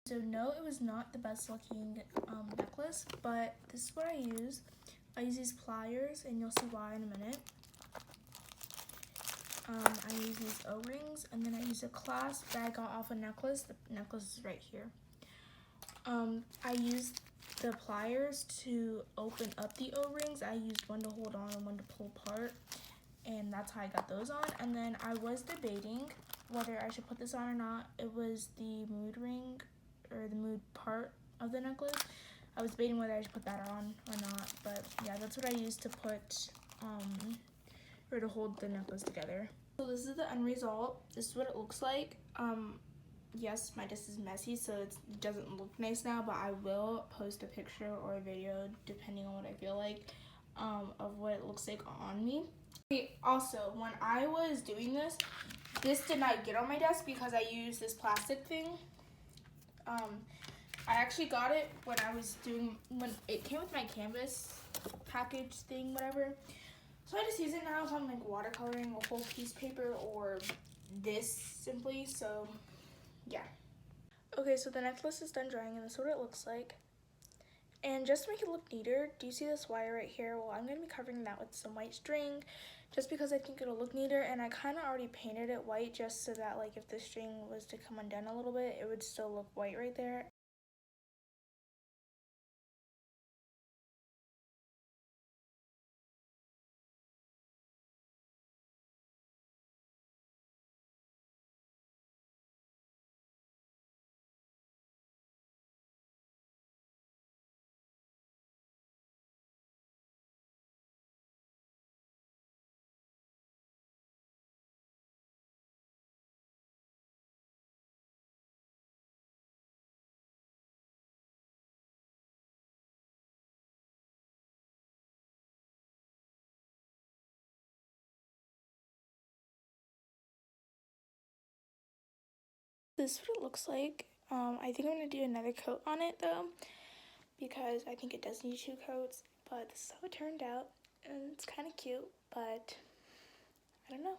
So no, it was not the best looking necklace, but this is what I use. I use these pliers, and you'll see why in a minute. I use these O-rings, and then I use a clasp that I got off a necklace. The necklace is right here. I used the pliers to open up the O-rings. I used one to hold on and one to pull apart, and that's how I got those on. And then I was debating whether I should put this on or not. It was the mood ring, or the mood part of the necklace. I was debating whether I should put that on or not, but yeah, that's what I used to put, or to hold the necklace together. So this is the end result. This is what it looks like. Yes, my desk is messy, so it doesn't look nice now, but I will post a picture or a video, depending on what I feel like, of what it looks like on me. Okay, also, when I was doing this did not get on my desk because I used this plastic thing. I actually got it when it came with my canvas package thing, whatever. So I just use it now if I'm like watercoloring a whole piece of paper or this simply, so yeah. Okay, so the necklace is done drying and this is what it looks like. And just to make it look neater, do you see this wire right here? Well, I'm going to be covering that with some white string just because I think it'll look neater, and I kind of already painted it white just so that like if the string was to come undone a little bit, it would still look white right there. This is what it looks like. I think I'm going to do another coat on it though, because I think it does need 2 coats, but this is how it turned out, and it's kind of cute, but I don't know.